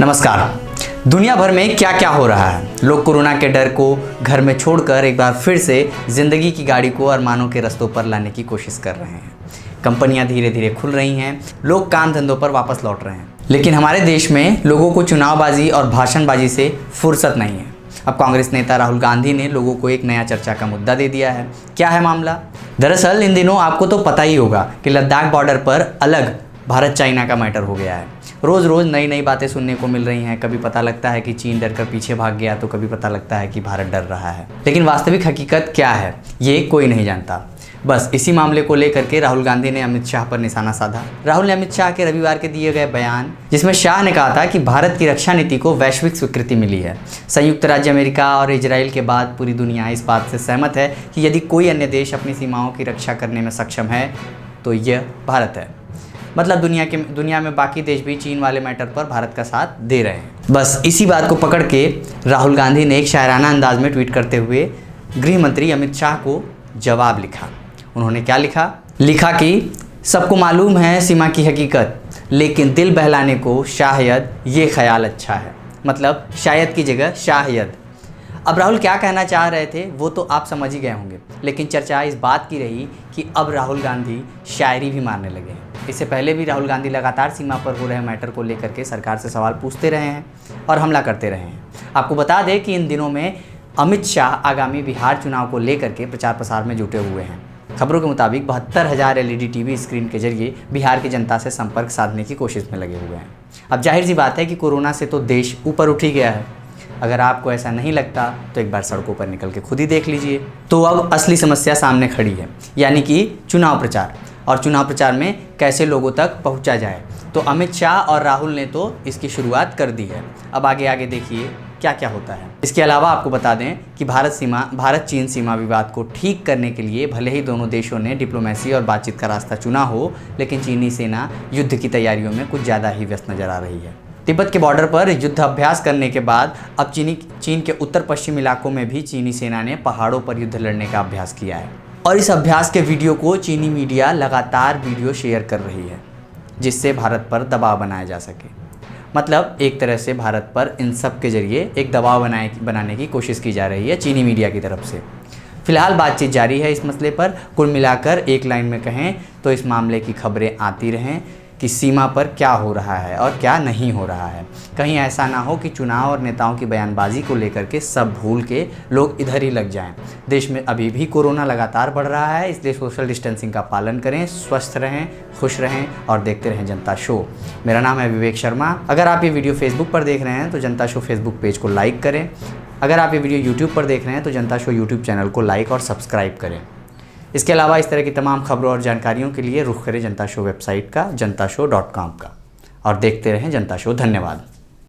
नमस्कार। दुनिया भर में क्या क्या हो रहा है। लोग कोरोना के डर को घर में छोड़कर एक बार फिर से जिंदगी की गाड़ी को अरमानों के रास्तों पर लाने की कोशिश कर रहे हैं। कंपनियां धीरे धीरे खुल रही हैं, लोग काम धंधों पर वापस लौट रहे हैं, लेकिन हमारे देश में लोगों को चुनावबाजी और भाषणबाजी से फुर्सत नहीं है। अब कांग्रेस नेता राहुल गांधी ने लोगों को एक नया चर्चा का मुद्दा दे दिया है। क्या है मामला? दरअसल इन दिनों आपको तो पता ही होगा कि लद्दाख बॉर्डर पर अलग भारत चाइना का मैटर हो गया है। रोज़ रोज़ नई नई बातें सुनने को मिल रही हैं। कभी पता लगता है कि चीन डर कर पीछे भाग गया, तो कभी पता लगता है कि भारत डर रहा है। लेकिन वास्तविक हकीकत क्या है, ये कोई नहीं जानता। बस इसी मामले को लेकर के राहुल गांधी ने अमित शाह पर निशाना साधा। राहुल ने अमित शाह के रविवार के दिए गए बयान, जिसमें शाह ने कहा था कि भारत की रक्षा नीति को वैश्विक स्वीकृति मिली है। संयुक्त राज्य अमेरिका और इजराइल के बाद पूरी दुनिया इस बात से सहमत है कि यदि कोई अन्य देश अपनी सीमाओं की रक्षा करने में सक्षम है तो यह भारत है। मतलब दुनिया में बाकी देश भी चीन वाले मैटर पर भारत का साथ दे रहे हैं। बस इसी बात को पकड़ के राहुल गांधी ने एक शायराना अंदाज में ट्वीट करते हुए गृह मंत्री अमित शाह को जवाब लिखा। उन्होंने क्या लिखा? लिखा कि सबको मालूम है सीमा की हकीकत, लेकिन दिल बहलाने को शायद ये ख्याल अच्छा है। मतलब शायद की जगह शायद। अब राहुल क्या कहना चाह रहे थे वो तो आप समझ ही गए होंगे, लेकिन चर्चा इस बात की रही कि अब राहुल गांधी शायरी भी मारने लगे हैं। इससे पहले भी राहुल गांधी लगातार सीमा पर हो रहे मैटर को लेकर के सरकार से सवाल पूछते रहे हैं और हमला करते रहे हैं। आपको बता दें कि इन दिनों में अमित शाह आगामी बिहार चुनाव को लेकर के प्रचार प्रसार में जुटे हुए हैं। खबरों के मुताबिक 72,000 LED टीवी स्क्रीन के जरिए बिहार की जनता से संपर्क साधने की कोशिश में लगे हुए हैं। अब जाहिर सी बात है कि कोरोना से तो देश ऊपर उठ ही गया है। अगर आपको ऐसा नहीं लगता तो एक बार सड़कों पर निकल के खुद ही देख लीजिए। तो अब असली समस्या सामने खड़ी है, यानी कि चुनाव प्रचार। और चुनाव प्रचार में कैसे लोगों तक पहुंचा जाए। तो अमित शाह और राहुल ने तो इसकी शुरुआत कर दी है। अब आगे देखिए क्या क्या होता है। इसके अलावा आपको बता दें कि भारत चीन सीमा विवाद को ठीक करने के लिए भले ही दोनों देशों ने डिप्लोमेसी और बातचीत का रास्ता चुना हो, लेकिन चीनी सेना युद्ध की तैयारियों में कुछ ज़्यादा ही व्यस्त नजर आ रही है। तिब्बत के बॉर्डर पर युद्ध अभ्यास करने के बाद अब चीन के उत्तर पश्चिम इलाकों में भी चीनी सेना ने पहाड़ों पर युद्ध लड़ने का अभ्यास किया है। और इस अभ्यास के वीडियो को चीनी मीडिया लगातार वीडियो शेयर कर रही है, जिससे भारत पर दबाव बनाया जा सके। मतलब एक तरह से भारत पर इन सब के जरिए एक दबाव बनाने की कोशिश की जा रही है चीनी मीडिया की तरफ से। फिलहाल बातचीत जारी है इस मसले पर। कुल मिलाकर एक लाइन में कहें तो इस मामले की खबरें आती रहें कि सीमा पर क्या हो रहा है और क्या नहीं हो रहा है। कहीं ऐसा ना हो कि चुनाव और नेताओं की बयानबाजी को लेकर के सब भूल के लोग इधर ही लग जाएं। देश में अभी भी कोरोना लगातार बढ़ रहा है, इसलिए सोशल डिस्टेंसिंग का पालन करें, स्वस्थ रहें, खुश रहें और देखते रहें जनता शो। मेरा नाम है विवेक शर्मा। अगर आप ये वीडियो फेसबुक पर देख रहे हैं तो जनता शो फेसबुक पेज को लाइक करें। अगर आप ये वीडियो यूट्यूब पर देख रहे हैं तो जनता शो यूट्यूब चैनल को लाइक और सब्सक्राइब करें। इसके अलावा इस तरह की तमाम खबरों और जानकारियों के लिए रुख करें जनता शो वेबसाइट का, जनताशो.com का, और देखते रहें जनता शो। धन्यवाद।